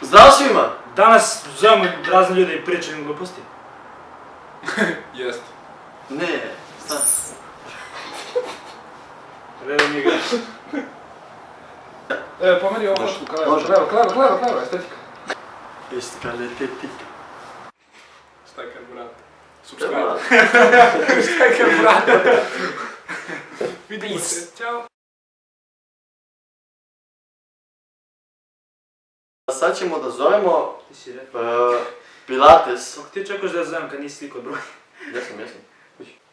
Zdravo svima! Danas zovemo razne ljude i pričaju im gluposti. Jest. Ne, stan. Reda mi igraš. Pomeri ovo fotku kao evo. Može. Kleva, estetika. Estetika. Stajker brat. Treba. Subscribe. Stajker brat. Vidimo se. Ćao. Sad ćemo da zovemo Ti si rekao. Pilates. Kako ti čekaš da ja zovem kad nisi ti kod broja? Jesam.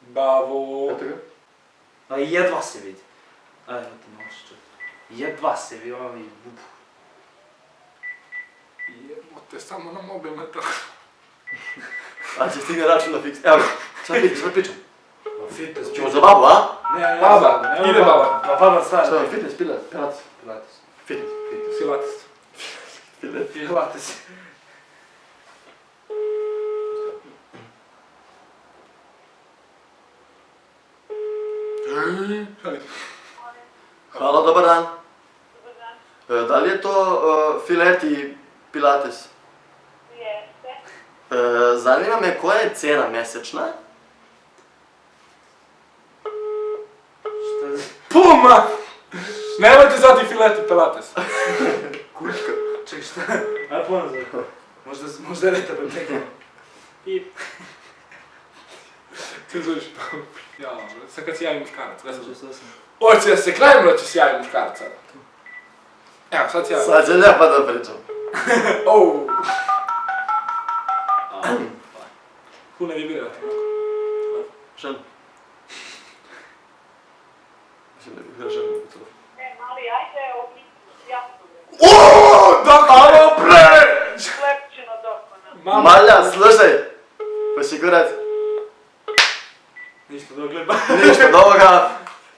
Bavo. Eto ga. A jedva se vidi. Ajde, ti možeš čekati. Jedva se vidi ovi... Jebote, samo na mobilne telefone. A će stigne račun na fiks. Evo ga, sad pričam. Fitness. Ćemo za babu, a? Ne, Baba, ide baba. Baba stara. Šta, fitness, pilates. Pilates. Fitness. Silatis. Pilates. Halo, dobar dan. Da li je to filet i pilates? Jeste. Zanima me koja je cena mesečna? Šta je? Puma! Nemojte zvati filet i pilates. Kučka. Čekaj, šta? Ajde ponovno zove. Možda je reta pepekno. Pip. Ti zoveš pa... Ja, sad kad si javi muškarac, ne znam. 68. Hoće da se krajem ili će si javi muškarac sada? Evo, sad si javi. Sad će lijepa da pričam. Oh. Hu ne vibrirati. Ženu. Mislim da bih ženu u telefonu. Ne, mali, ajde, jasno. Oooo, dok alo bre! Lepčino dokona. Mama. Malja, slušaj! Posigurati. Ništa do gleba. Ništa od ovoga.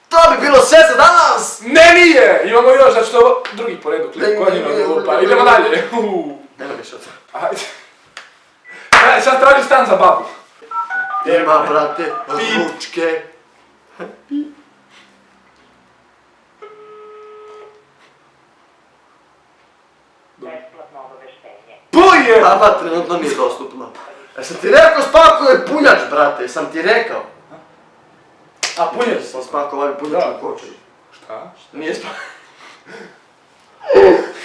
To bi bilo sve za danas! Ne, nije! Imamo još, znači to je ovo drugi po redu klip. Konjino glupa. Idemo dalje. Nema više od toga. Ajde. Ajde, sad traži stan za babu. Ima, brate, ručke. Besplatno obaveštenje. Puje! Baba trenutno nije dostupna. Jesam ti rekao spakuje punjač, brate, jesam ti rekao. A punjač Sam spakao ovaj punjač u kočaju. Šta? Nije spakao.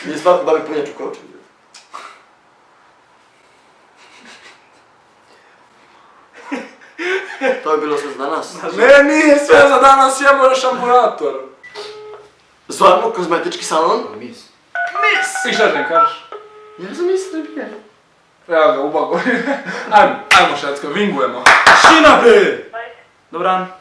Nije spakao babi punjač u kočaju. To je bilo sve za danas. Ne, nije sve za danas, imamo još ambulator. Zovemo kozmetički salon. Mis. I šta ne kažeš? Ja sam Srbija. Evo ga, ubago. Ajmo šatsko, vingujemo. Šina bre! Dobar Dobar dan. dan.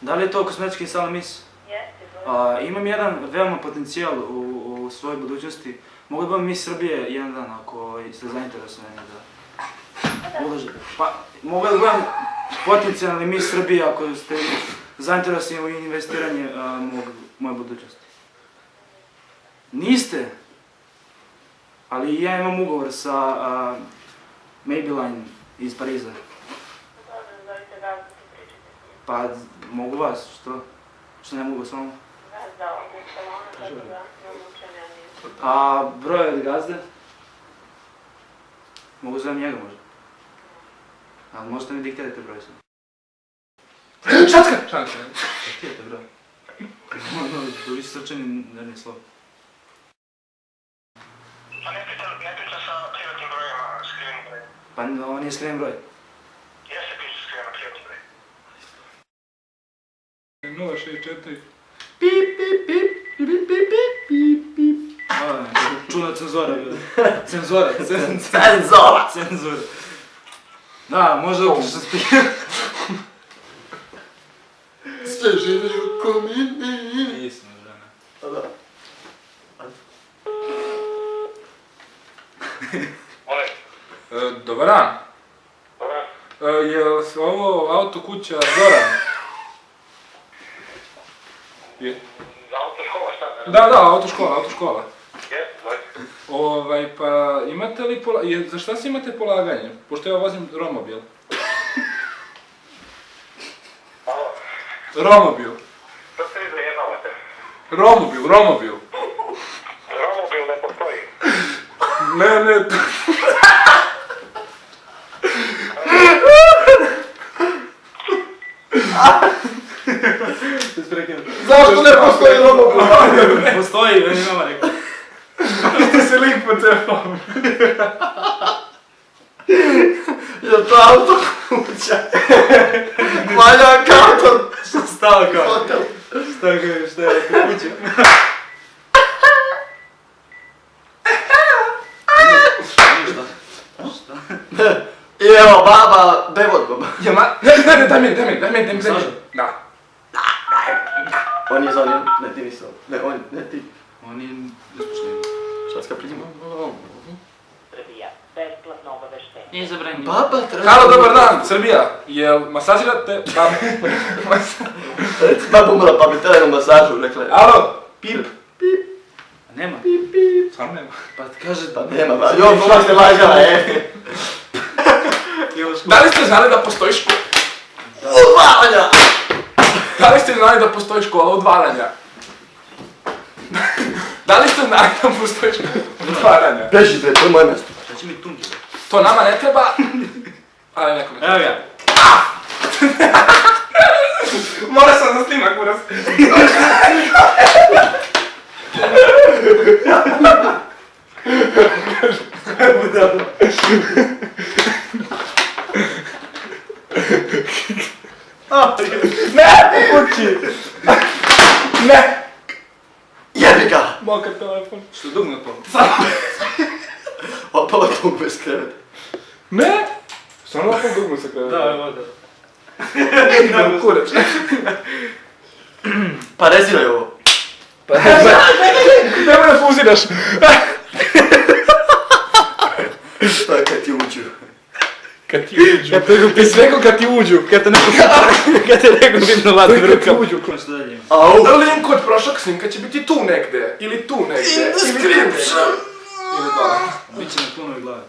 Da li je to kozmetički salon Mis? Jeste, dobro. Imam jedan veoma potencijal u svojoj budućnosti. Mogu da budem Mis Srbije jedan dan ako ste zainteresovani da uložite. Pa, mogu da budem potencijalni Mis Srbije ako ste zainteresovani u investiranje moje budućnosti. Niste? Ali ja imam ugovor sa Maybelline iz Pariza. Dobro, zovite gazdu i pričajte s njim. Pa, mogu vas, što? Što ne mogu s vama? Gazda ovdje u salonu, tako da ne odlučujem ja nisam. A broj od gazde? Mogu zovem njega možda? Ali možete mi diktirati broj sam. Šatska! Šatska. Diktirajte broj. Da vi srčani nervni slov. Pa ne priča sa privatnim brojima, skrivenim brojima. Pa ovo nije skriven broj. Jeste priča skriveno privatni broj. 064. Pip, pip, pip, pip, pip, pip, pip, pip. Čudna cenzora bila. Cenzora. Cenzora! Cenzora. Da, možda uključiš sa spika. Sve žive oko mene. Nisam, žena. A da. Molim. Dobar dan. Dobar. Je li ovo auto kuća Zoran? Je. Za autoškola šta? Da, autoškola. Jeste, dojte. Pa imate li za šta se imate polaganje? Pošto ja vozim romobil. Alo. Romobil. Što se vi zajebavate? Romobil. Romobil ne postoji. Ne. Zašto ne postoji robot? Postoji, meni mama rekla. Ti se lik po telefonu. Je to auto kuća? Malja karton. Stava kao. Hotel. Šta je ako kuće? I evo baba, bevodbom. Ne, daj mi. Masaža? Da. On je za onim, ne ti nisam. Ne, on, ne ti. On je ispušteniji. Šta ska priđemo? Srbija, besplatno obaveštenje. Nije zabranjeno. Baba treba... Halo, dobar dan, Srbija. Jel masažirate? Reci, baba umrla pa bi tele na masažu, rekla je. Alo? Pip. Nema. Sam nema. Pa ti kaže... Pa nema, ba. Jo, šta ste lažala, Da li ste znali da postoji škola? Udvaranja! Da li ste znali da postoji škola udvaranja? Da li ste znali da postoji škola udvaranja? Beži bre, to je moje mjesto. Šta će mi tunđe? To nama ne treba, ali nekom ne Evo treba. ga. Mora sam za snimak, uraz. Ne, kući. Ne. Jebi ga! Mokar telefon. Što je dug na polu? Opala tog bez kreveta. Ne. Stvarno ovako dugno se kreve. Da. Idem kurac. Pa reziraj ovo. Nemoj da fuziraš. To je kad ti uđu. Kad ti uđu. Jesi rekao kad ti uđu. Kad te neko vidno vati Kad ti uđu. Što dalje ima? Au! Link od prošlog snimka će biti tu negde. Ili tu negde. In description! Ili dole. Biće na punoj glavi.